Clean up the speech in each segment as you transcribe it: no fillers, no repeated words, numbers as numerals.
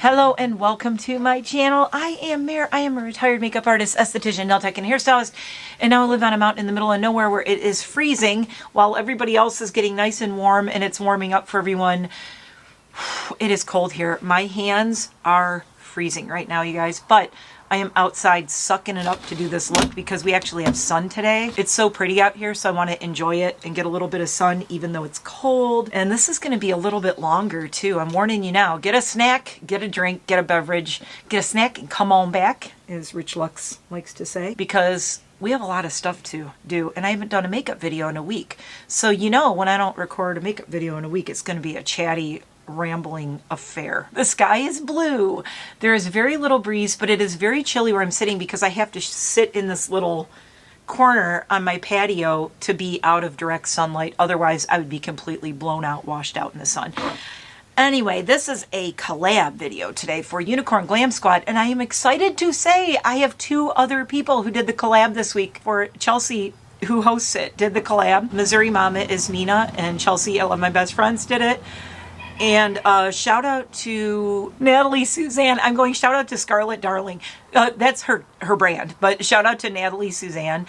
Hello and welcome to my channel. I am Mare. I am a retired makeup artist, esthetician, nail tech, and hairstylist, and now I live on a mountain in the middle of nowhere where it is freezing while everybody else is getting nice and warm and it's warming up for everyone. It is cold here. My hands are freezing right now, you guys, but I am outside sucking it up to do this look because we actually have sun today. It's so pretty out here, so I want to enjoy it and get a little bit of sun even though it's cold. And this is going to be a little bit longer too. I'm warning you now. Get a snack, get a drink, get a beverage, get a snack and come on back, as Rich Lux likes to say, because we have a lot of stuff to do and I haven't done a makeup video in a week. So you know when I don't record a makeup video in a week, it's going to be a chatty, rambling affair. The sky is blue. There is very little breeze, but it is very chilly where I'm sitting because I have to sit in this little corner on my patio to be out of direct sunlight. Otherwise, I would be completely blown out, washed out in the sun. Anyway, this is a collab video today for Unicorn Glam Squad, and I am excited to say I have two other people who did the collab this week. For Chelsie, who hosts it, did the collab. Missouri Mama is Nina, and Chelsie, I love my best friends, did it. And shout out to Natalie Suzanne. I'm going shout out to Scarlet Darling. That's her brand, but shout out to Natalie Suzanne.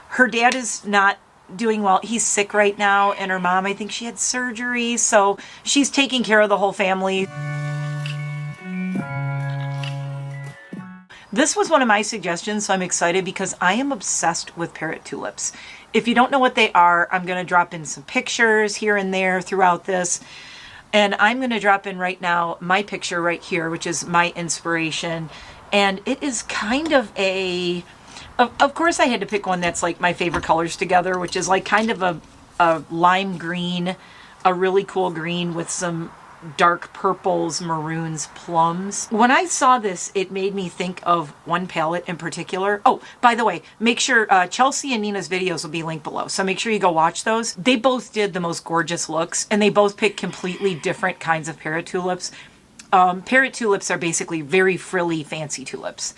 Her dad is not doing well. He's sick right now, and her mom, I think she had surgery, so she's taking care of the whole family. This was one of my suggestions, so I'm excited because I am obsessed with Parrot Tulips. If you don't know what they are, I'm going to drop in some pictures here and there throughout this. And I'm going to drop in right now my picture right here, which is my inspiration. And it is kind of a, of course I had to pick one that's like my favorite colors together, which is like kind of a lime green, a really cool green with some dark purples, maroons, plums. When I saw this, it made me think of one palette in particular. Oh, by the way, make sure Chelsie and Nina's videos will be linked below, so make sure you go watch those. They both did the most gorgeous looks, and they both picked completely different kinds of Parrot Tulips. Parrot Tulips are basically very frilly, fancy tulips.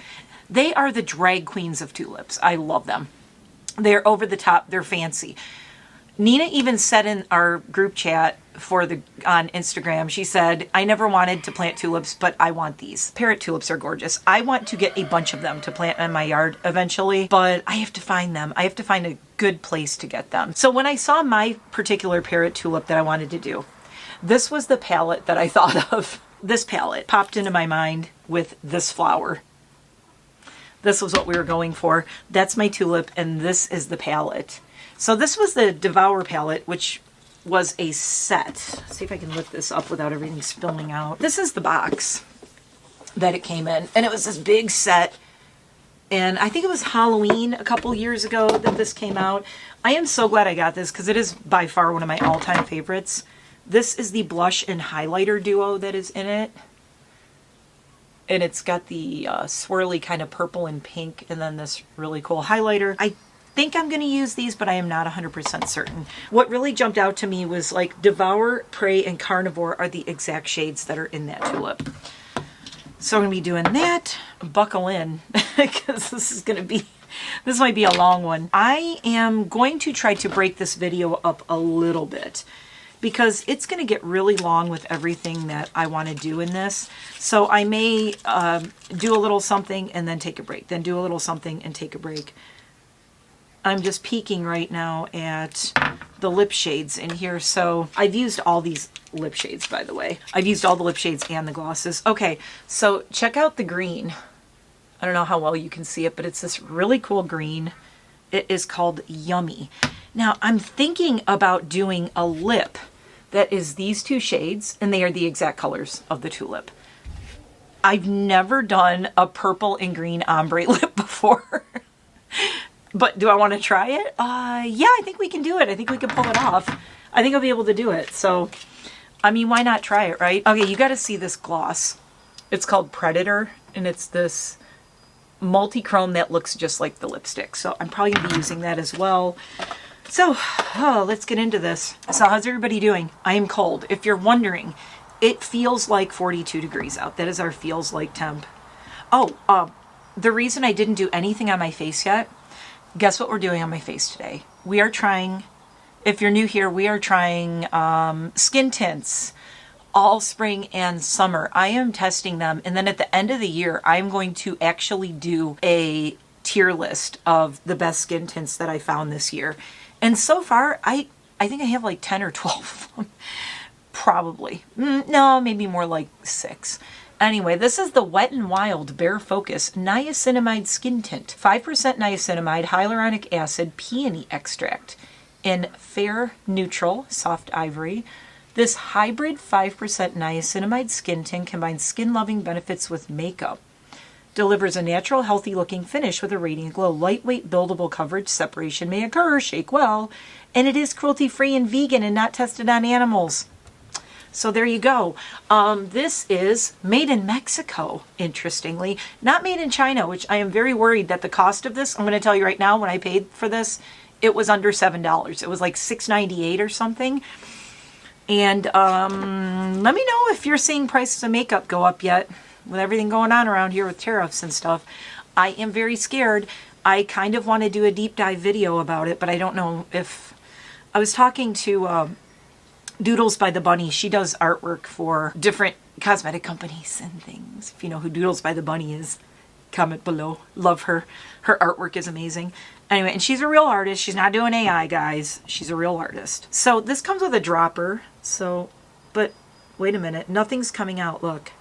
They are the drag queens of tulips. I love them. They're over the top, they're fancy. Nina even said in our group chat on Instagram, she said, I never wanted to plant tulips, but I want these. Parrot tulips are gorgeous. I want to get a bunch of them to plant in my yard eventually, but I have to find them. I have to find a good place to get them. So when I saw my particular parrot tulip that I wanted to do, this was the palette that I thought of. This palette popped into my mind with this flower. This was what we were going for. That's my tulip, and this is the palette. So this was the Devour palette, which was a set. Let's see if I can lift this up without everything spilling out. This is the box that it came in, and it was this big set. And I think it was Halloween a couple years ago that this came out. I am so glad I got this because it is by far one of my all-time favorites. This is the blush and highlighter duo that is in it. And it's got the swirly kind of purple and pink, and then this really cool highlighter. I think I'm going to use these, but I am not 100% certain. What really jumped out to me was like Devour, Prey, and Carnivore are the exact shades that are in that tulip. So I'm going to be doing that. Buckle in, because this might be a long one. I am going to try to break this video up a little bit because it's going to get really long with everything that I want to do in this. So I may do a little something and then take a break, then do a little something and take a break. I'm just peeking right now at the lip shades in here. So I've used all these lip shades, by the way. I've used all the lip shades and the glosses. Okay, so check out the green. I don't know how well you can see it, but it's this really cool green. It is called Yummy. Now, I'm thinking about doing a lip that is these two shades, and they are the exact colors of the tulip. I've never done a purple and green ombre lip before. But do I want to try it? Yeah, I think we can do it. I think we can pull it off. I think I'll be able to do it. So, I mean, why not try it, right? Okay, you got to see this gloss. It's called Predator, and it's this multi-chrome that looks just like the lipstick. So I'm probably going to be using that as well. So, let's get into this. So how's everybody doing? I am cold. If you're wondering, it feels like 42 degrees out. That is our feels like temp. Oh, the reason I didn't do anything on my face yet, guess what we're doing on my face today? We are trying, if you're new here, we are trying skin tints, all spring and summer. I am testing them, and then at the end of the year, I'm going to actually do a tier list of the best skin tints that I found this year. And so far, I think I have like 10 or 12 of them. Probably. No, maybe more like 6. Anyway, this is the Wet n Wild Bare Focus Niacinamide Skin Tint. 5% niacinamide, hyaluronic acid, peony extract in fair neutral, soft ivory. This hybrid 5% niacinamide skin tint combines skin-loving benefits with makeup. Delivers a natural, healthy-looking finish with a radiant glow. Lightweight, buildable coverage. Separation may occur. Shake well. And it is cruelty-free and vegan and not tested on animals. So there you go. This is made in Mexico, interestingly. Not made in China, which I am very worried that the cost of this, I'm going to tell you right now, when I paid for this, it was under $7. It was like $6.98 or something. And let me know if you're seeing prices of makeup go up yet. With everything going on around here with tariffs and stuff, I am very scared. I kind of want to do a deep dive video about it, but I don't know if... I was talking to Doodles by the Bunny. She does artwork for different cosmetic companies and things. If you know who Doodles by the Bunny is, comment below. Love her. Her artwork is amazing. Anyway, and she's a real artist. She's not doing AI, guys. She's a real artist. So this comes with a dropper. So, but wait a minute. Nothing's coming out. Look.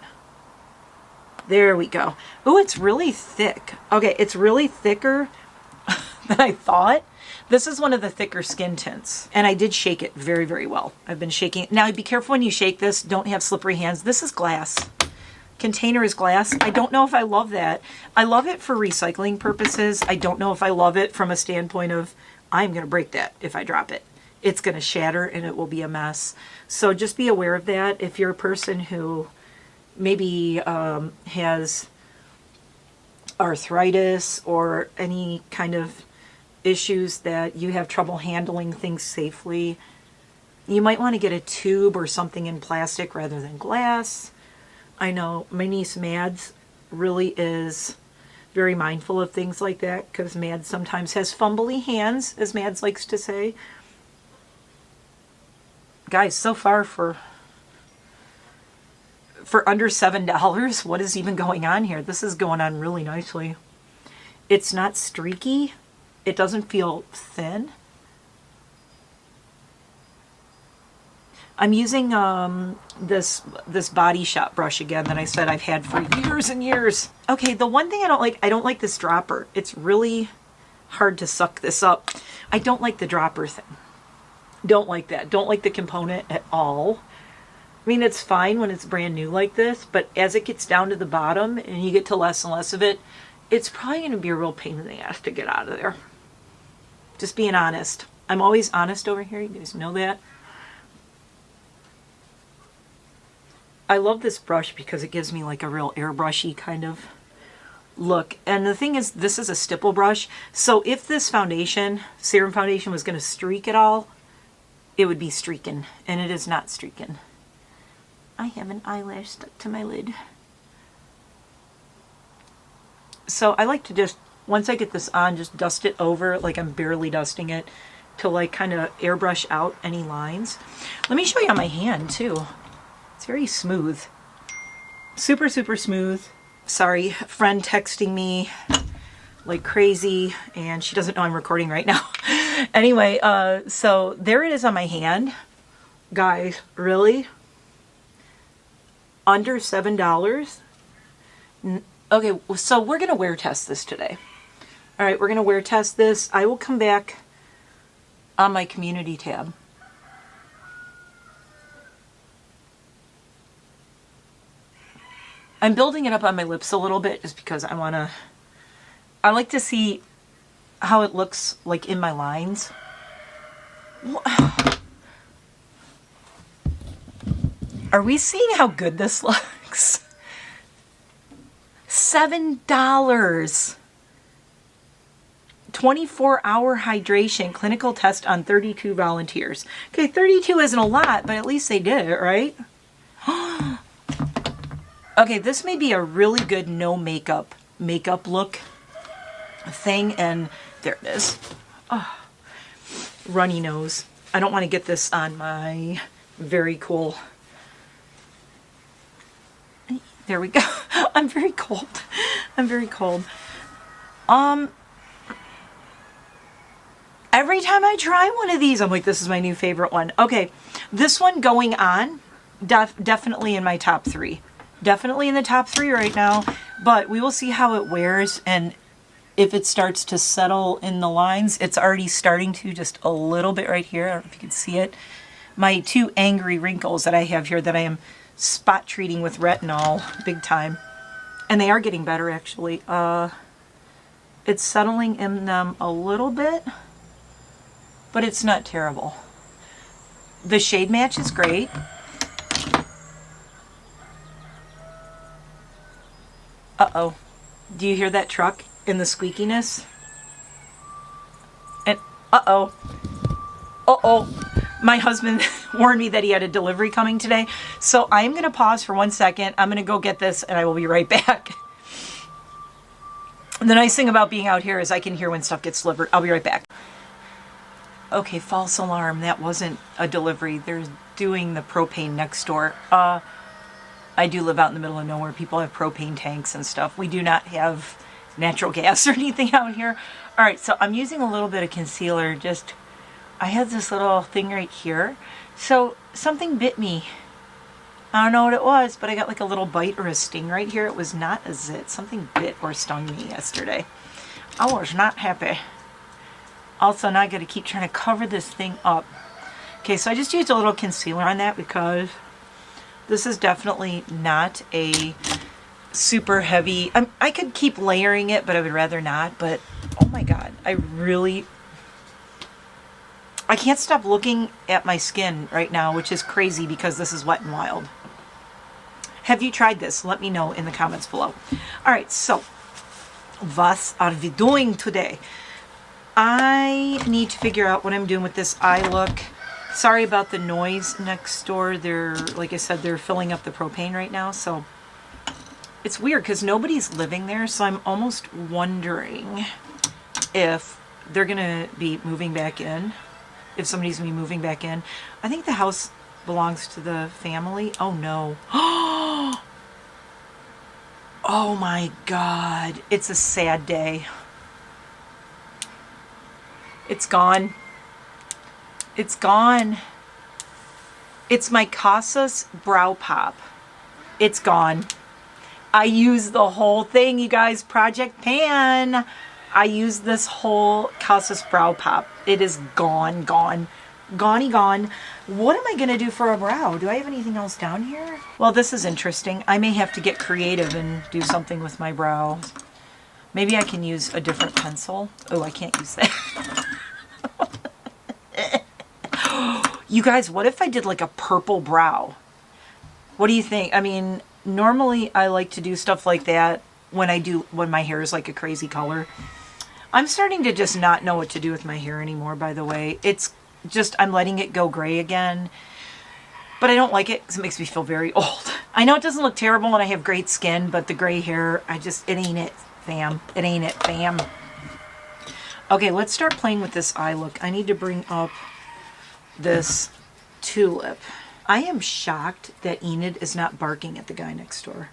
There we go. Oh, it's really thick. Okay, it's really thicker than I thought. This is one of the thicker skin tints. And I did shake it very, very well. I've been shaking it. Now, be careful when you shake this. Don't have slippery hands. This is glass. Container is glass. I don't know if I love that. I love it for recycling purposes. I don't know if I love it from a standpoint of, I'm going to break that if I drop it. It's going to shatter and it will be a mess. So just be aware of that. If you're a person who maybe has arthritis or any kind of issues that you have trouble handling things safely, you might want to get a tube or something in plastic rather than glass. I know my niece Mads really is very mindful of things like that because Mads sometimes has fumbly hands, as Mads likes to say. Guys, so far for under $7, what is even going on here? This is going on really nicely. It's not streaky. It doesn't feel thin. I'm using this Body Shop brush again that I said I've had for years and years. Okay, the one thing I don't like this dropper. It's really hard to suck this up. I don't like the dropper thing. Don't like that. Don't like the component at all. I mean, it's fine when it's brand new like this, but as it gets down to the bottom and you get to less and less of it, it's probably going to be a real pain in the ass to get out of there. Just being honest. I'm always honest over here. You guys know that. I love this brush because it gives me like a real airbrushy kind of look. And the thing is, this is a stipple brush. So if this foundation, serum foundation, was going to streak at all, it would be streaking. And it is not streaking. I have an eyelash stuck to my lid. So I like to just, once I get this on, just dust it over like I'm barely dusting it to like kind of airbrush out any lines. Let me show you on my hand too. It's very smooth. Super, super smooth. Sorry, friend texting me like crazy and she doesn't know I'm recording right now. Anyway, so there it is on my hand. Guys, really? Under $7? Okay, so we're going to wear test this today. All right, we're going to wear test this. I will come back on my community tab. I'm building it up on my lips a little bit just because I like to see how it looks like in my lines. Are we seeing how good this looks? $7. 24-hour hydration clinical test on 32 volunteers. Okay, 32 isn't a lot, but at least they did it, right? Okay, this may be a really good no makeup look thing, and there it is. Oh, runny nose. I don't want to get this on my very cool There we go. I'm very cold. I'm very cold. Every time I try one of these, I'm like, this is my new favorite one. Okay, this one going on, definitely in my top 3. Definitely in the top 3 right now, but we will see how it wears and if it starts to settle in the lines. It's already starting to, just a little bit right here. I don't know if you can see it. My 2 angry wrinkles that I have here that I am spot treating with retinol big time. And they are getting better, actually. It's settling in them a little bit, but it's not terrible. The shade match is great. Uh-oh. Do you hear that truck and the squeakiness? And uh-oh. Uh-oh. My husband warned me that he had a delivery coming today. So I'm going to pause for 1 second. I'm going to go get this and I will be right back. The nice thing about being out here is I can hear when stuff gets delivered. I'll be right back. Okay, false alarm. That wasn't a delivery. They're doing the propane next door. I do live out in the middle of nowhere. People have propane tanks and stuff. We do not have natural gas or anything out here. All right, so I'm using a little bit of concealer. I have this little thing right here. So something bit me. I don't know what it was, but I got like a little bite or a sting right here. It was not a zit. Something bit or stung me yesterday. I was not happy. Also, now I got to keep trying to cover this thing up. Okay, so I just used a little concealer on that because this is definitely not a super heavy. I could keep layering it, but I would rather not. But oh my god, I can't stop looking at my skin right now, which is crazy because this is Wet n Wild. Have you tried this? Let me know in the comments below. All right, so was are we doing today? I need to figure out what I'm doing with this eye look. Sorry about the noise next door. They're, like I said, they're filling up the propane right now. So it's weird because nobody's living there. So I'm almost wondering if they're going to be moving back in. If somebody's going to be moving back in. I think the house belongs to the family. Oh no. Oh my God. It's a sad day. It's gone. It's gone. It's my Casas Brow Pop. It's gone. I used the whole thing, you guys. Project Pan. I used this whole Casas Brow Pop. It is gone, gone. Goney gone. What am I going to do for a brow? Do I have anything else down here? Well, this is interesting. I may have to get creative and do something with my brows. Maybe I can use a different pencil. Oh, I can't use that. You guys, what if I did like a purple brow? What do you think? I mean, normally I like to do stuff like that when my hair is like a crazy color. I'm starting to just not know what to do with my hair anymore, by the way. It's just, I'm letting it go gray again. But I don't like it because it makes me feel very old. I know it doesn't look terrible and I have great skin, but the gray hair, it ain't it, fam. It ain't it, fam. Okay, let's start playing with this eye look. I need to bring up this tulip. I am shocked that Enid is not barking at the guy next door.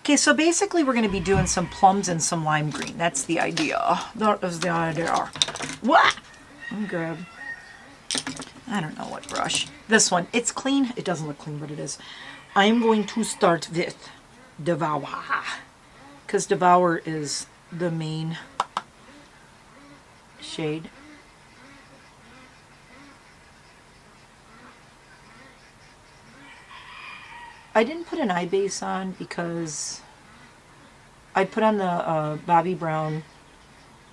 Okay, so basically we're going to be doing some plums and some lime green. That's the idea. That is the idea. What? Let me grab, I don't know what brush. This one. It's clean. It doesn't look clean, but it is. I am going to start with Devour. Because Devour is the main shade. I didn't put an eye base on because I put on the Bobbi Brown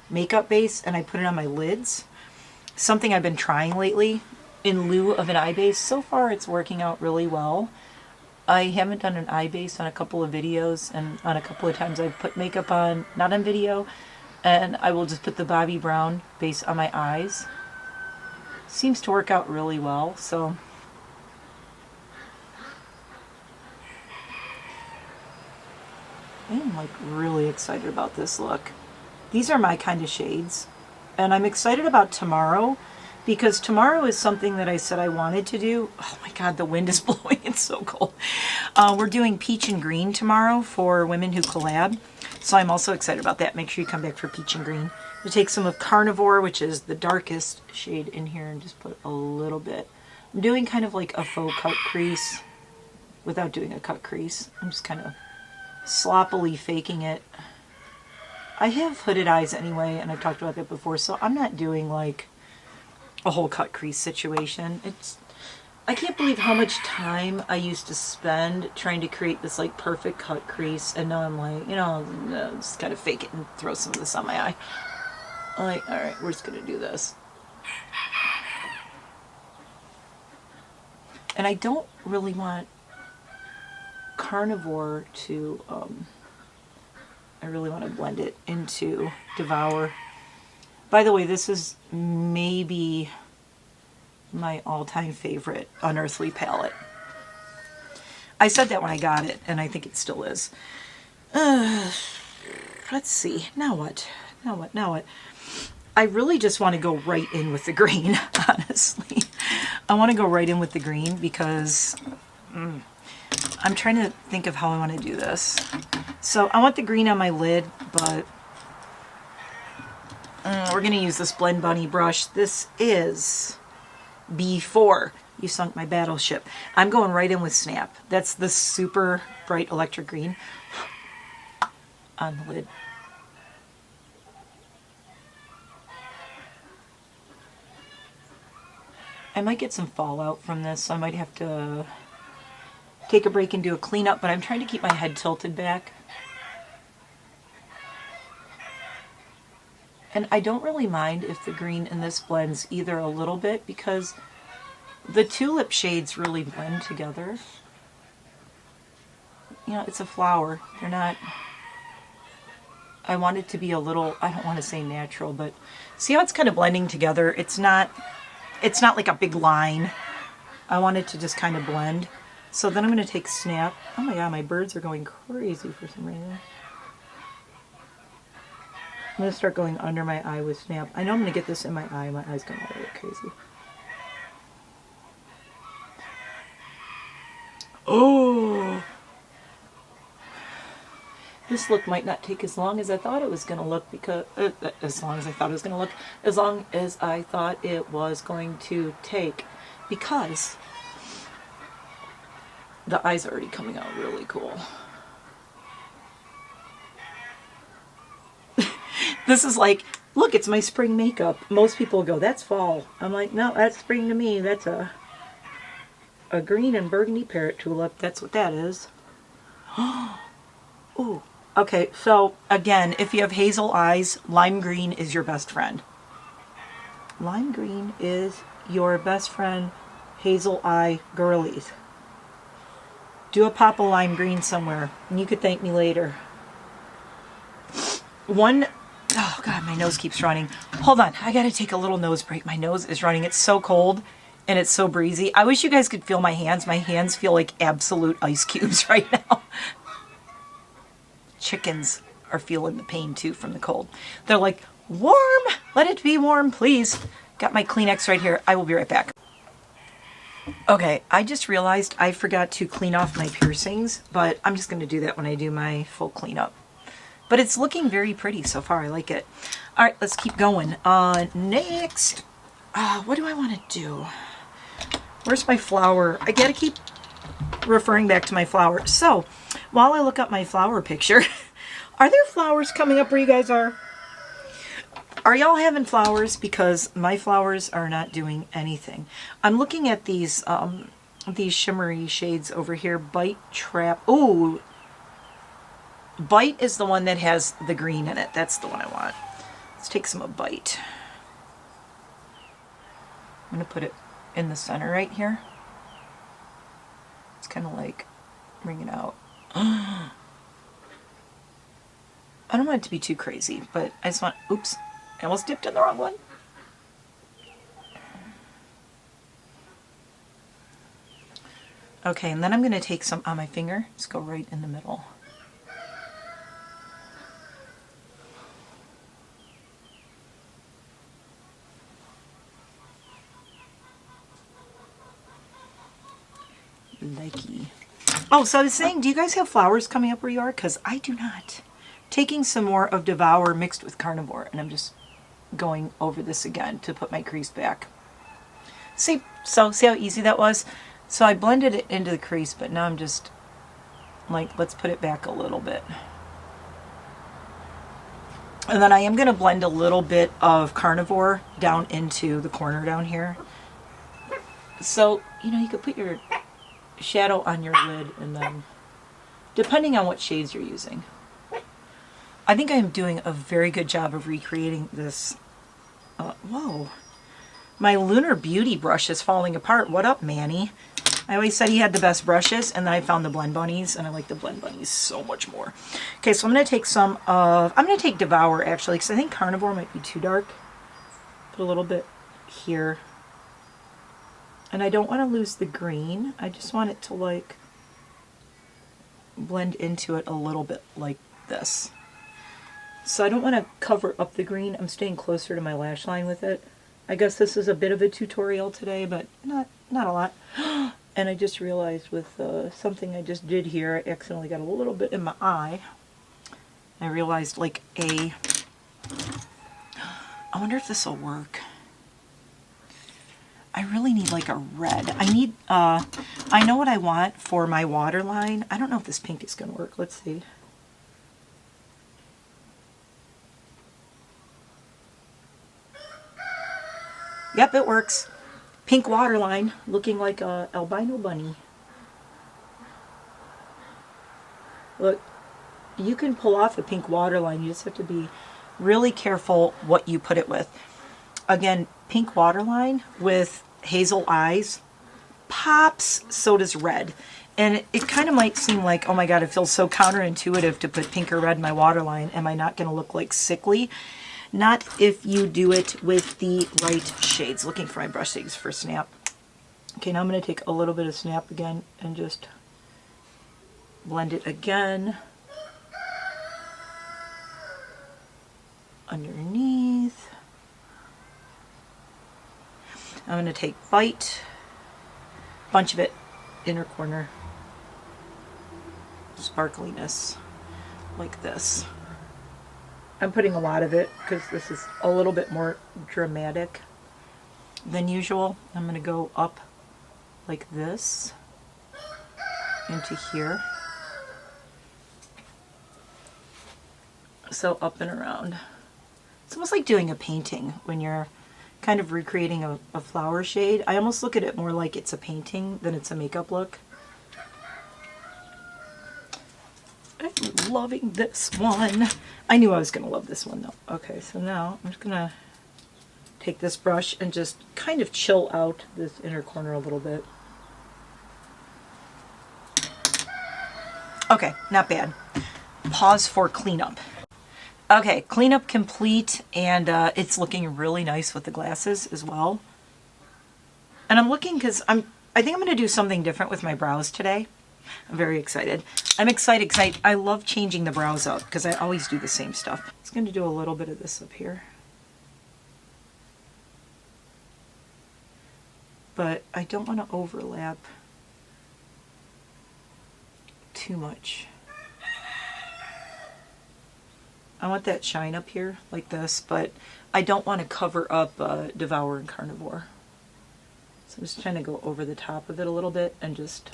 makeup base and I put it on my lids. Something I've been trying lately in lieu of an eye base. So far it's working out really well. I haven't done an eye base on a couple of videos, and on a couple of times I've put makeup on, not on video, and I will just put the Bobbi Brown base on my eyes. Seems to work out really well, so I am like really excited about this look. These are my kind of shades, and I'm excited about tomorrow because tomorrow is something that I said I wanted to do. Oh my God, the wind is blowing. It's so cold. We're doing peach and green tomorrow for women who collab. So I'm also excited about that. Make sure you come back for peach and green. I'm going to take some of Carnivore, which is the darkest shade in here, and just put a little bit. I'm doing kind of like a faux cut crease without doing a cut crease. I'm just kind of sloppily faking it. I have hooded eyes anyway, and I've talked about that before, so I'm not doing like a whole cut crease situation. I can't believe how much time I used to spend trying to create this like perfect cut crease, and now I'm like, you know, just kind of fake it and throw some of this on my eye. I'm like, all right, we're just gonna do this. And I don't really want Carnivore to, I really want to blend it into Devour. By the way, this is maybe my all-time favorite Unearthly palette. I said that when I got it, and I think it still is. Let's see. Now what? Now what? Now what? I really just want to go right in with the green, honestly. I want to go right in with the green because I'm trying to think of how I want to do this. So I want the green on my lid, but we're going to use this Blend Bunny brush. This is B4. You sunk my battleship. I'm going right in with Snap. That's the super bright electric green on the lid. I might get some fallout from this, so I might have to take a break and do a cleanup, but I'm trying to keep my head tilted back. And I don't really mind if the green in this blends either a little bit, because the tulip shades really blend together. You know, it's a flower. They're not... I want it to be a little, I don't want to say natural, but see how it's kind of blending together? It's not like a big line. I want it to just kind of blend. So then I'm going to take Snap. Oh my God, my birds are going crazy for some reason. I'm going to start going under my eye with Snap. I know I'm going to get this in my eye. My eye's going to look crazy. Oh! This look might not take as long as I thought it was going to look, because as long as I thought it was going to look, as long as I thought it was going to take, because the eyes are already coming out really cool. This is like, look, it's my spring makeup. Most people go, that's fall. I'm like, no, that's spring to me. That's a green and burgundy Parrot Tulip. That's what that is. Ooh. Okay, so again, if you have hazel eyes, lime green is your best friend. Lime green is your best friend, hazel eye girlies. Do a pop of lime green somewhere, and you could thank me later. Oh God, my nose keeps running. Hold on, I gotta take a little nose break. My nose is running. It's so cold and it's so breezy. I wish you guys could feel my hands. My hands feel like absolute ice cubes right now. Chickens are feeling the pain too from the cold. They're like, warm, let it be warm, please. Got my Kleenex right here. I will be right back. Okay, I just realized I forgot to clean off my piercings, but I'm just going to do that when I do my full cleanup. But it's looking very pretty so far. I like it. All right, let's keep going. Next, what do I want to do? Where's my flower? I got to keep referring back to my flower. So, while I look up my flower picture, are there flowers coming up where you guys are? Are y'all having flowers? Because my flowers are not doing anything. I'm looking at these shimmery shades over here. Bite Trap. Ooh. Bite is the one that has the green in it. That's the one I want. Let's take some of Bite. I'm going to put it in the center right here. It's kind of like bring it out. I don't want it to be too crazy, but I just want, oops, I almost dipped in the wrong one. Okay, and then I'm going to take some on my finger, just go right in the middle. likey. Oh, so I was saying, do you guys have flowers coming up where you are? Because I do not. Taking some more of Devour mixed with Carnivore, and I'm just going over this again to put my crease back. See how easy that was? So I blended it into the crease, but now I'm just like, let's put it back a little bit. And then I am going to blend a little bit of Carnivore down into the corner down here. So, you know, you could put your shadow on your lid, and then, depending on what shades you're using. I think I am doing a very good job of recreating this. Whoa. My Lunar Beauty brush is falling apart. What up, Manny? I always said he had the best brushes, and then I found the Blend Bunnies, and I like the Blend Bunnies so much more. Okay, so I'm going to take I'm going to take Devour, actually, because I think Carnivore might be too dark. Put a little bit here. And I don't want to lose the green. I just want it to, like, blend into it a little bit like this. So I don't want to cover up the green. I'm staying closer to my lash line with it. I guess this is a bit of a tutorial today, but not a lot. And I just realized with something I just did here, I accidentally got a little bit in my eye. I realized, like, I wonder if this will work. I really need, like, a red. I know what I want for my waterline. I don't know if this pink is going to work. Let's see. Yep, it works. Pink waterline, looking like a albino bunny. Look, you can pull off a pink waterline. You just have to be really careful what you put it with. Again, pink waterline with hazel eyes pops, so does red. And it kind of might seem like, oh my god, it feels so counterintuitive to put pink or red in my waterline. Am I not going to look like sickly? Not if you do it with the right shades. Looking for my brush shades for Snap. Okay, now I'm going to take a little bit of Snap again and just blend it again. Underneath. I'm going to take Bite, bunch of it, inner corner, sparkliness, like this. I'm putting a lot of it because this is a little bit more dramatic than usual. I'm going to go up like this into here. So up and around. It's almost like doing a painting when you're kind of recreating a flower shade. I almost look at it more like it's a painting than it's a makeup look. I'm loving this one. I knew I was going to love this one though. Okay, so now I'm just going to take this brush and just kind of chill out this inner corner a little bit. Okay, not bad. Pause for cleanup. Okay, cleanup complete, and it's looking really nice with the glasses as well. And I'm looking because I think I'm going to do something different with my brows today. I'm very excited. I'm excited because I love changing the brows up because I always do the same stuff. I'm just going to do a little bit of this up here. But I don't want to overlap too much. I want that shine up here like this, but I don't want to cover up Devour and Carnivore. So I'm just trying to go over the top of it a little bit and just...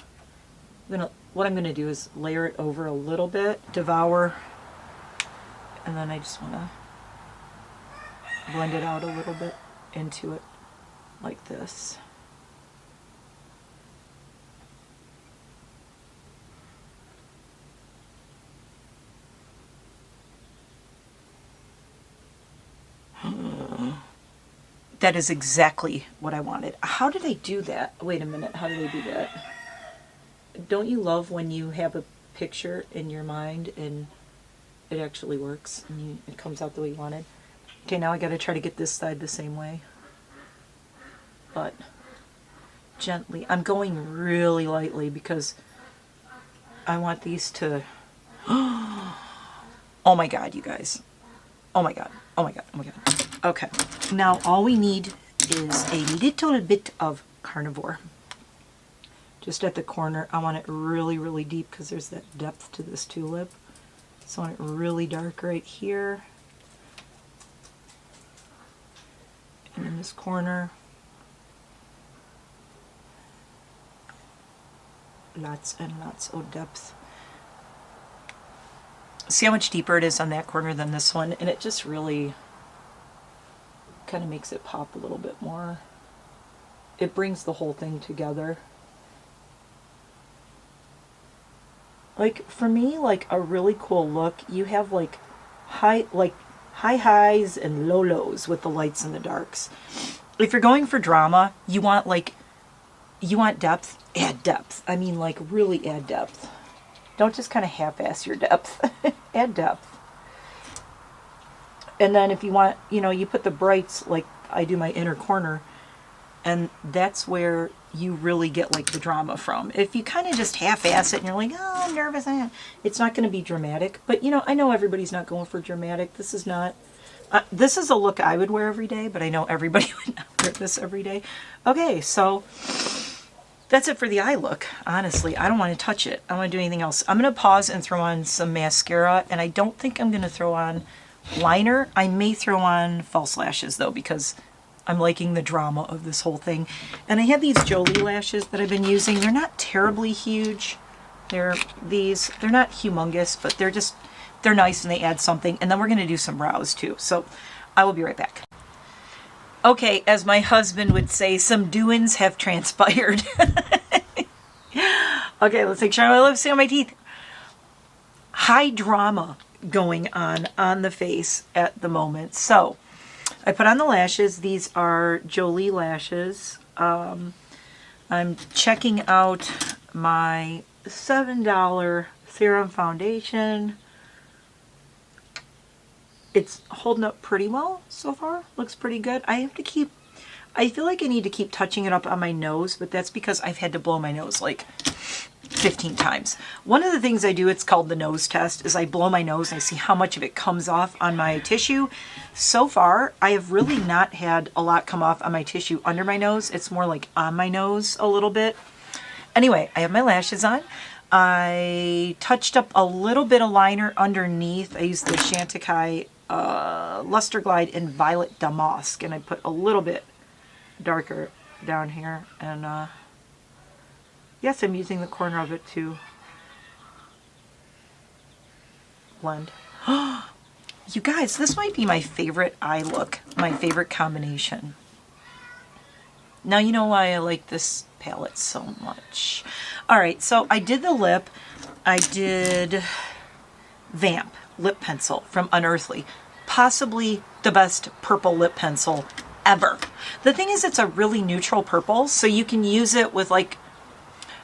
what I'm going to do is layer it over a little bit, Devour, and then I just want to blend it out a little bit into it like this. That is exactly what I wanted. How did I do that? Wait a minute, how did I do that? Don't you love when you have a picture in your mind and it actually works and it comes out the way you wanted? Okay, now I gotta try to get this side the same way. But gently. I'm going really lightly because I want these to... Oh my god, you guys. Oh my god. Oh my god. Oh my god. Okay. Now all we need is a little bit of Carnivore. just at the corner. I want it really, really deep because there's that depth to this tulip. So I want it really dark right here. And in this corner. Lots and lots of depth. See how much deeper it is on that corner than this one, and it just really kind of makes it pop a little bit more. It brings the whole thing together. Like for me, like a really cool look, you have like high highs and low lows with the lights and the darks. If you're going for drama, you want depth, add depth. I mean, like really add depth. Don't just kind of half-ass your depth. Add depth. And then if you want, you know, you put the brights, like I do my inner corner, and that's where you really get like the drama from. If you kind of just half-ass it and you're like, oh, I'm nervous, it's not going to be dramatic. But, you know, I know everybody's not going for dramatic. This is not, this is a look I would wear every day, but I know everybody would not wear this every day. Okay, so that's it for the eye look, honestly. I don't want to touch it. I don't want to do anything else. I'm going to pause and throw on some mascara, and I don't think I'm going to throw on liner. I may throw on false lashes, though, because I'm liking the drama of this whole thing. And I have these Jolie lashes that I've been using. They're not terribly huge. They're not humongous, but they're nice and they add something. And then we're going to do some brows, too. So I will be right back. Okay, as my husband would say, some doings have transpired. Okay, let's make sure my lips see on my teeth. High drama going on the face at the moment. So, I put on the lashes. These are Jolie lashes. I'm checking out my $7 Serum Foundation. It's holding up pretty well so far. Looks pretty good. I feel like I need to keep touching it up on my nose, but that's because I've had to blow my nose like 15 times. One of the things I do, it's called the nose test, is I blow my nose and I see how much of it comes off on my tissue. So far, I have really not had a lot come off on my tissue under my nose. It's more like on my nose a little bit. Anyway, I have my lashes on. I touched up a little bit of liner underneath. I used the Chantecaille Luster Glide in Violet Damask, and I put a little bit darker down here. And yes, I'm using the corner of it to blend. You guys, this might be my favorite eye look, my favorite combination. Now you know why I like this palette so much. Alright, so I did the lip. I did Vamp lip pencil from Unearthly. Possibly the best purple lip pencil ever. The thing is, it's a really neutral purple, so you can use it with like,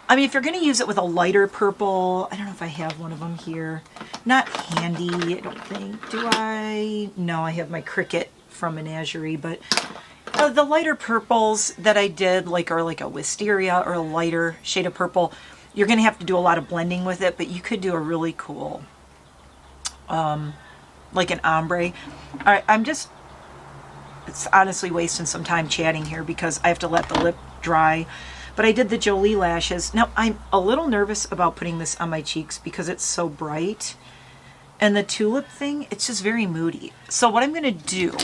I mean, if you're going to use it with a lighter purple, I don't know if I have one of them here. Not handy, I don't think. Do I? No, I have my Cricut from Menagerie, but the lighter purples that I did, like, are like a wisteria or a lighter shade of purple. You're going to have to do a lot of blending with it, but you could do a really cool, like an ombre. All right, it's honestly wasting some time chatting here because I have to let the lip dry. But I did the Jolie lashes. Now, I'm a little nervous about putting this on my cheeks because it's so bright. And the tulip thing, it's just very moody. So what I'm going to do,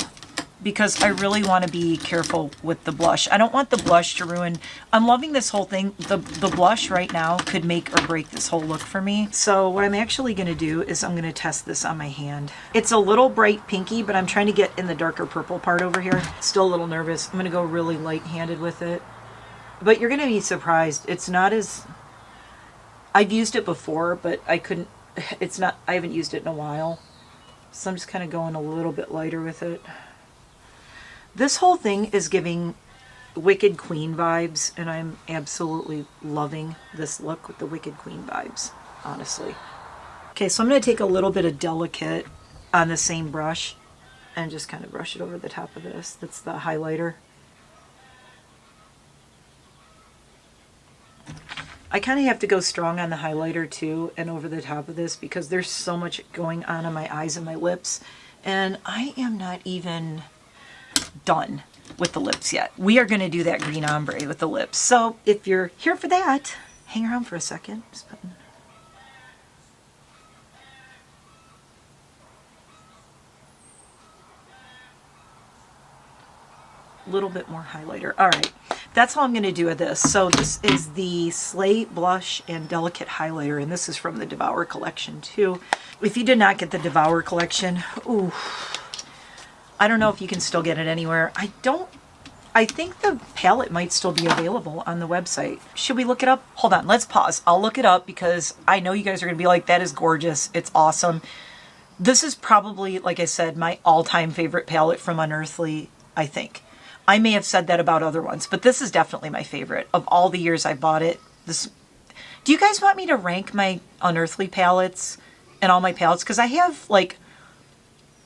because I really want to be careful with the blush. I don't want the blush to ruin. I'm loving this whole thing. The blush right now could make or break this whole look for me. So what I'm actually going to do is I'm going to test this on my hand. It's a little bright pinky, but I'm trying to get in the darker purple part over here. Still a little nervous. I'm going to go really light-handed with it. But you're going to be surprised. It's not as... I've used it before, but I haven't used it in a while. So I'm just kind of going a little bit lighter with it. This whole thing is giving Wicked Queen vibes, and I'm absolutely loving this look with the Wicked Queen vibes, honestly. Okay, so I'm going to take a little bit of Delicate on the same brush and just kind of brush it over the top of this. That's the highlighter. I kind of have to go strong on the highlighter too and over the top of this because there's so much going on my eyes and my lips, and I am not even done. with the lips yet. We are going to do that green ombre with the lips. So if you're here for that, hang around for a second. Just putting... little bit more highlighter. All right, that's all I'm going to do with this. So this is the Slate Blush and Delicate Highlighter, and this is from the Devour collection too. If you did not get the Devour collection, ooh, I don't know if you can still get it anywhere. I think the palette might still be available on the website. Should we look it up? Hold on, let's pause. I'll look it up because I know you guys are going to be like, that is gorgeous. It's awesome. This is probably, like I said, my all-time favorite palette from Unearthly, I think. I may have said that about other ones, but this is definitely my favorite. Of all the years I bought it, this... Do you guys want me to rank my Unearthly palettes and all my palettes? Because I have, like,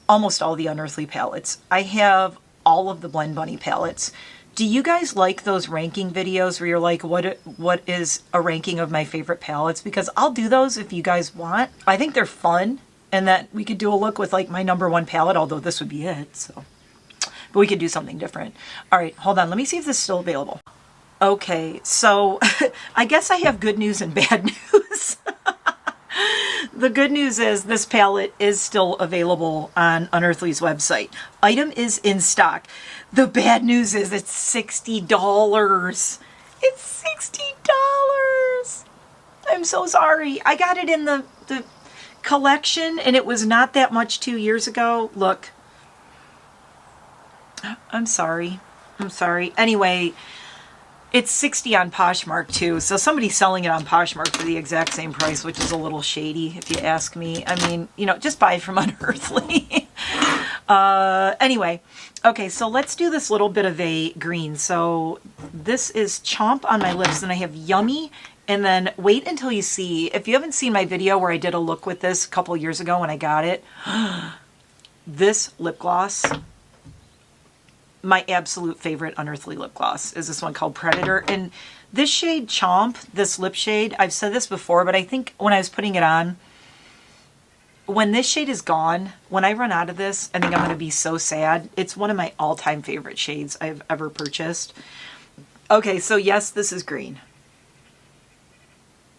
almost all the Unearthly palettes. I have all of the Blend Bunny palettes. Do you guys like those ranking videos where you're like, what is a ranking of my favorite palettes? Because I'll do those if you guys want. I think they're fun, and that we could do a look with, like, my #1 palette, although this would be it, so... But we could do something different. All right, hold on. Let me see if this is still available. Okay, so I guess I have good news and bad news. The good news is this palette is still available on Unearthly's website. Item is in stock. The bad news is it's $60. It's $60. I'm so sorry. I got it in the collection, and it was not that much 2 years ago. Look. I'm sorry. I'm sorry. Anyway, it's $60 on Poshmark too. So somebody's selling it on Poshmark for the exact same price, which is a little shady if you ask me. I mean, you know, just buy it from Unearthly. Anyway, okay, so let's do this little bit of a green. So this is Chomp on my lips, and I have Yummy, and then wait until you see. If you haven't seen my video where I did a look with this a couple years ago when I got it, this lip gloss, my absolute favorite Unearthly lip gloss is this one called Predator. And this shade Chomp, this lip shade, I've said this before, but I think when I was putting it on, when this shade is gone, when I run out of this, I think I'm going to be so sad. It's one of my all-time favorite shades I've ever purchased. Okay, so yes, this is green.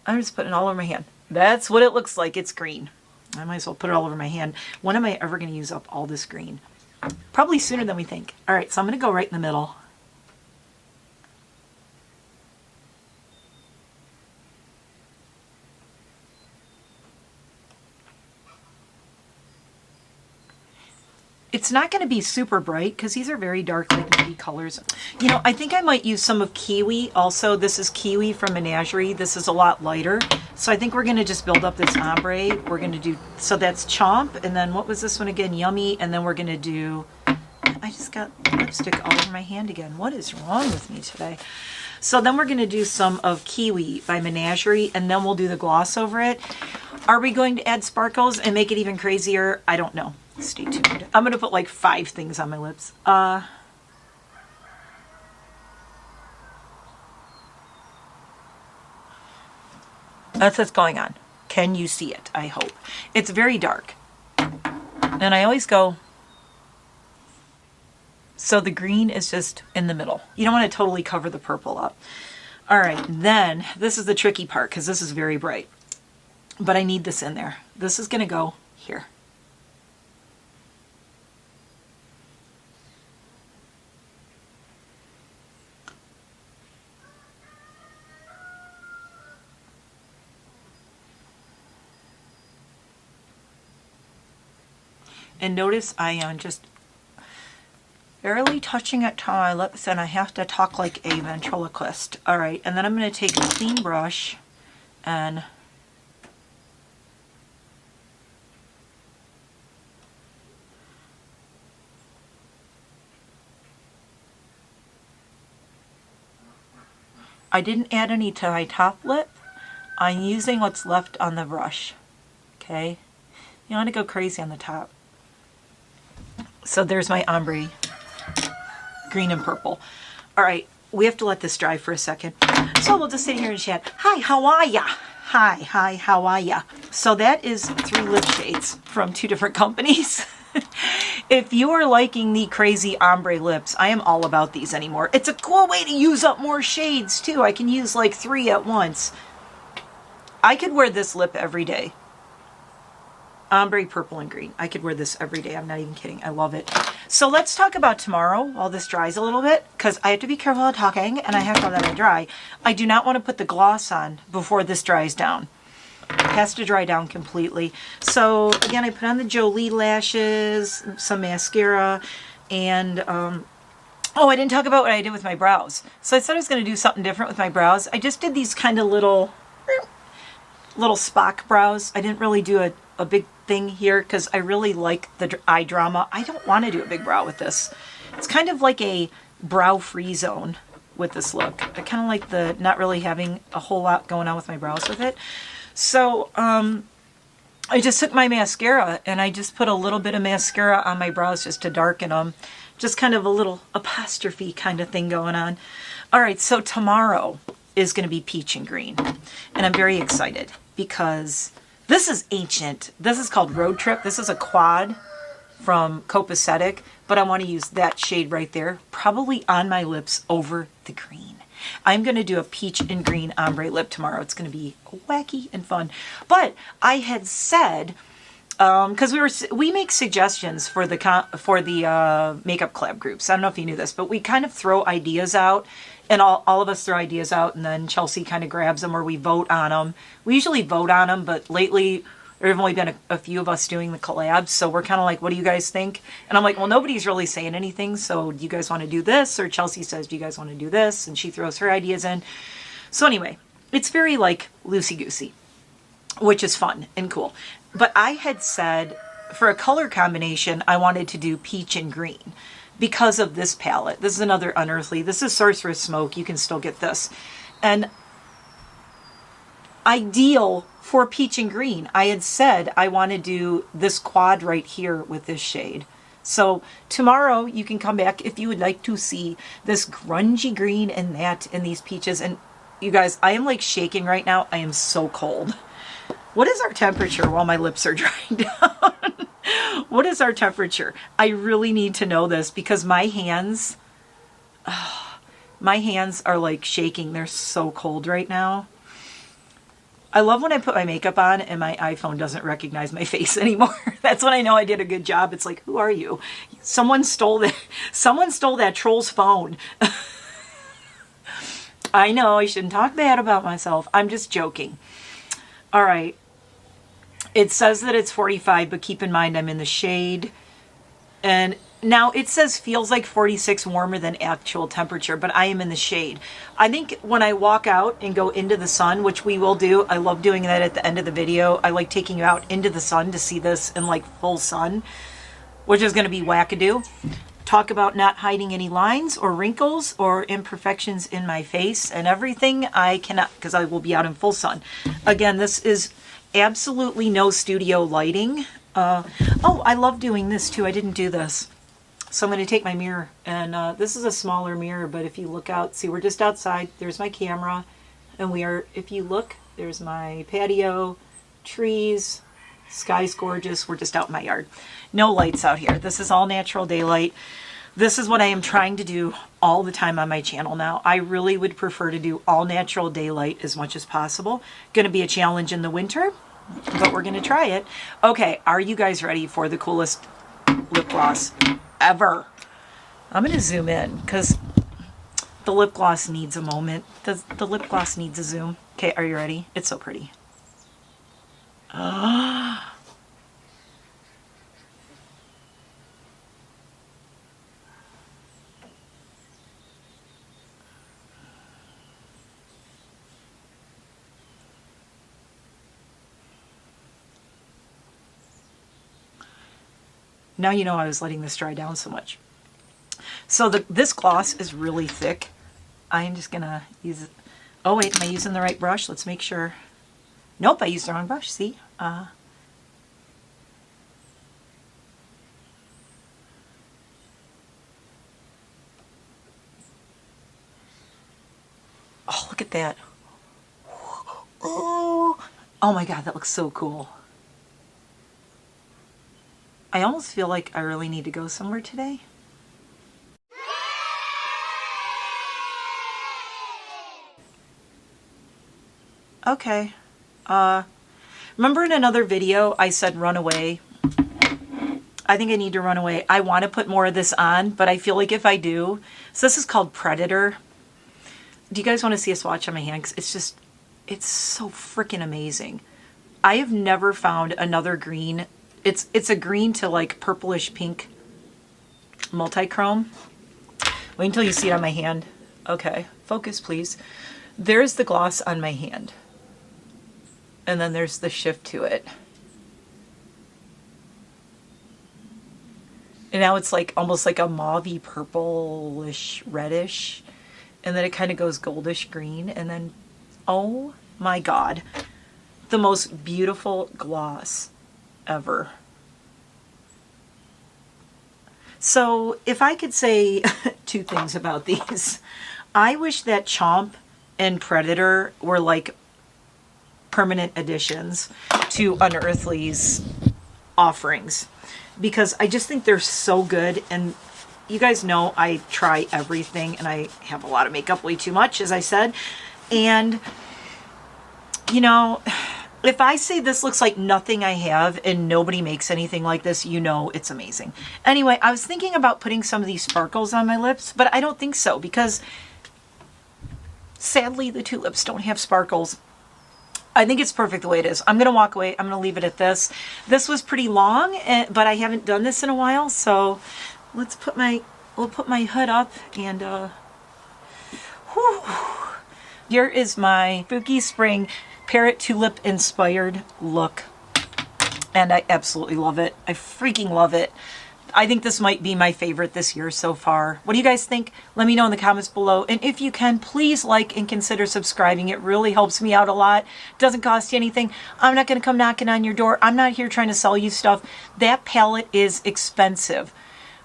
I'm just putting it all over my hand. That's what it looks like. It's green. I might as well put it all over my hand. When am I ever going to use up all this green? Probably sooner than we think. All right, so I'm going to go right in the middle. It's not going to be super bright because these are very dark, like navy colors. You know, I think I might use some of Kiwi also. This is Kiwi from Menagerie. This is a lot lighter. So I think we're going to just build up this ombre. We're going to do, so that's Chomp. And then what was this one again? Yummy. And then we're going to do, I just got lipstick all over my hand again. What is wrong with me today? So then we're going to do some of Kiwi by Menagerie, and then we'll do the gloss over it. Are we going to add sparkles and make it even crazier? I don't know. Stay tuned. I'm going to put like 5 things on my lips. That's what's going on. Can you see it? I hope. It's very dark. And I always go, so the green is just in the middle. You don't want to totally cover the purple up. All right, then this is the tricky part because this is very bright. But I need this in there. This is going to go here. And notice I am just barely touching it to my lips, and I have to talk like a ventriloquist. All right, and then I'm going to take a clean brush and I didn't add any to my top lip. I'm using what's left on the brush. Okay, you want to go crazy on the top. So there's my ombre, green and purple. All right, we have to let this dry for a second. So we'll just sit here and chat. Hi, how are ya? Hi, how are ya? So that is 3 lip shades from 2 different companies. If you are liking the crazy ombre lips, I am all about these anymore. It's a cool way to use up more shades too. I can use like 3 at once. I could wear this lip every day. Ombre, purple, and green. I could wear this every day. I'm not even kidding. I love it. So let's talk about tomorrow while this dries a little bit, because I have to be careful of talking and I have to let it dry. I do not want to put the gloss on before this dries down. It has to dry down completely. So again, I put on the Jolie lashes, some mascara, and oh, I didn't talk about what I did with my brows. So I said I was going to do something different with my brows. I just did these kind of little Spock brows. I didn't really do a big thing here because I really like the eye drama. I don't want to do a big brow with this. It's kind of like a brow free zone with this look. I kind of like the not really having a whole lot going on with my brows with it. So I just took my mascara and I just put a little bit of mascara on my brows just to darken them. Just kind of a little apostrophe kind of thing going on. All right, so tomorrow is going to be peach and green. And I'm very excited because this is ancient. This is called Road Trip. This is a quad from Copacetic, but I want to use that shade right there, probably on my lips over the green. I'm going to do a peach and green ombre lip tomorrow. It's going to be wacky and fun. But I had said, because we make suggestions for the makeup collab groups. I don't know if you knew this, but we kind of throw ideas out, and all of us throw ideas out, and then Chelsie kind of grabs them or we vote on them. We usually vote on them, but lately there have only been a few of us doing the collabs, so we're kind of like, what do you guys think? And I'm like, well, nobody's really saying anything, so do you guys want to do this? Or Chelsie says, do you guys want to do this? And she throws her ideas in. So anyway, it's very like loosey-goosey, which is fun and cool. But I had said for a color combination, I wanted to do peach and green because of this palette. This is another Unearthly. This is Sorceress Smoke. You can still get this. And ideal for peach and green. I had said I want to do this quad right here with this shade. So tomorrow you can come back if you would like to see this grungy green and that and these peaches. And you guys, I am like shaking right now. I am so cold. What is our temperature while my lips are drying down? What is our temperature? I really need to know this because my hands are like shaking. They're so cold right now. I love when I put my makeup on and my iPhone doesn't recognize my face anymore. That's when I know I did a good job. It's like, who are you? Someone stole that troll's phone. I know I shouldn't talk bad about myself. I'm just joking. All right. It says that it's 45, but keep in mind I'm in the shade. And now it says feels like 46 warmer than actual temperature, but I am in the shade. I think when I walk out and go into the sun, which we will do, I love doing that at the end of the video. I like taking you out into the sun to see this in like full sun, which is going to be wackadoo. Talk about not hiding any lines or wrinkles or imperfections in my face and everything. I cannot, because I will be out in full sun. Again, this is absolutely no studio lighting. Oh, I love doing this too. I didn't do this. So I'm going to take my mirror, and this is a smaller mirror, but if you look out, see, we're just outside. There's my camera, and if you look, there's my patio, trees, sky's gorgeous. We're just out in my yard. No lights out here. This is all natural daylight. This is what I am trying to do all the time on my channel now. I really would prefer to do all natural daylight as much as possible. Going to be a challenge in the winter, but we're going to try it. Okay, are you guys ready for the coolest lip gloss ever? I'm going to zoom in because the lip gloss needs a moment. The lip gloss needs a zoom. Okay, are you ready? It's so pretty. Now you know I was letting this dry down so much. So this gloss is really thick. I'm just gonna use it. Oh wait, am I using the right brush? Let's make sure. Nope, I used the wrong brush, see? Oh, look at that. Oh my God, that looks so cool. I almost feel like I really need to go somewhere today. Okay. Remember in another video I said run away? I think I need to run away. I want to put more of this on, but I feel like if I do... So this is called Predator. Do you guys want to see a swatch on my hand? 'Cause it's just... It's so freaking amazing. I have never found another green. It's a green to like purplish pink multi-chrome. Wait until you see it on my hand. Okay, focus please. There's the gloss on my hand. And then there's the shift to it. And now it's like almost like a mauvey purplish reddish. And then it kind of goes goldish green. And then, oh my God, the most beautiful gloss ever. So if I could say two things about these, I wish that Chomp and Predator were like permanent additions to Unearthly's offerings, because I just think they're so good. And you guys know I try everything, and I have a lot of makeup, way too much, as I said. And you know, if I say this looks like nothing I have and nobody makes anything like this, you know it's amazing. Anyway, I was thinking about putting some of these sparkles on my lips, but I don't think so, because sadly the tulips don't have sparkles. I think it's perfect the way it is. I'm going to walk away. I'm going to leave it at this. This was pretty long, but I haven't done this in a while, so we'll put my hood up and whew. Here is my spooky spring Parrot Tulip inspired look, and I absolutely love it. I freaking love it. I think this might be my favorite this year so far. What do you guys think? Let me know in the comments below. And if you can, please like and consider subscribing. It really helps me out a lot. Doesn't cost you anything. I'm not going to come knocking on your door. I'm not here trying to sell you stuff. That palette is expensive.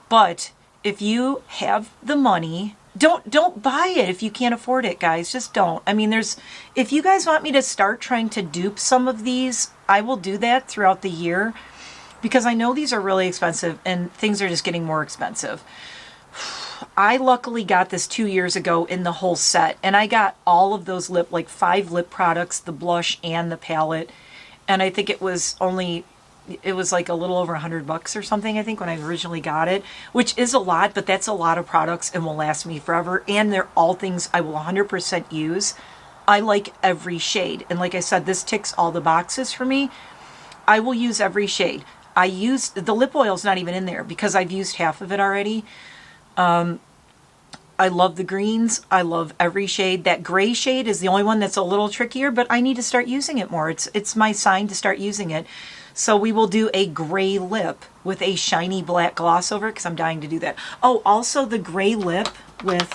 But if you have the money, don't buy it if you can't afford it, guys. Just don't. I mean, if you guys want me to start trying to dupe some of these, I will do that throughout the year, because I know these are really expensive and things are just getting more expensive. I luckily got this 2 years ago in the whole set, and I got all of those like 5 lip products, the blush and the palette, and I think it was like a little over $100 or something, I think, when I originally got it, which is a lot, but that's a lot of products and will last me forever. And they're all things I will 100% use. I like every shade. And like I said, this ticks all the boxes for me. I will use every shade. I used, the lip oil's not even in there because I've used half of it already. I love the greens. I love every shade. That gray shade is the only one that's a little trickier, but I need to start using it more. It's my sign to start using it. So we will do a gray lip with a shiny black gloss over it, because I'm dying to do that. Oh, also the gray lip with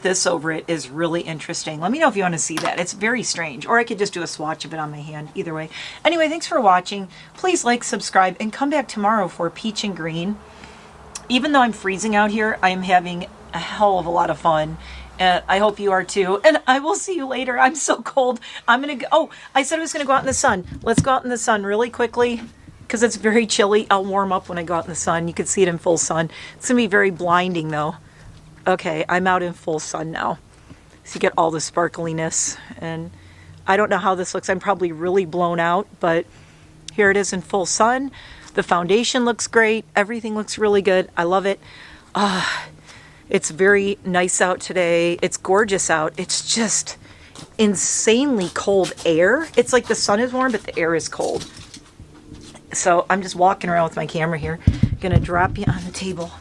this over it is really interesting. Let me know if you want to see that. It's very strange. Or I could just do a swatch of it on my hand. Either way. Anyway, thanks for watching. Please like, subscribe, and come back tomorrow for Peach and Green. Even though I'm freezing out here, I am having a hell of a lot of fun. And I hope you are too. And I will see you later. I'm so cold. I'm going to go. Oh, I said I was going to go out in the sun. Let's go out in the sun really quickly, because it's very chilly. I'll warm up when I go out in the sun. You can see it in full sun. It's going to be very blinding though. Okay, I'm out in full sun now. So you get all the sparkliness. And I don't know how this looks. I'm probably really blown out, but here it is in full sun. The foundation looks great. Everything looks really good. I love it. It's very nice out today. It's gorgeous out. It's just insanely cold air. It's like the sun is warm, but the air is cold. So I'm just walking around with my camera here. Gonna drop you on the table.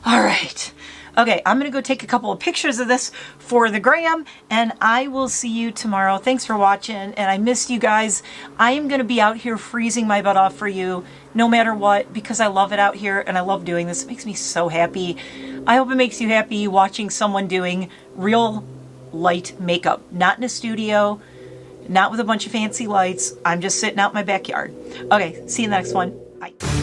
All right. Okay, I'm gonna go take a couple of pictures of this for the gram, and I will see you tomorrow. Thanks for watching, and I missed you guys. I am gonna be out here freezing my butt off for you, no matter what, because I love it out here, and I love doing this. It makes me so happy. I hope it makes you happy watching someone doing real light makeup. Not in a studio, not with a bunch of fancy lights. I'm just sitting out in my backyard. Okay, see you in the next one. Bye.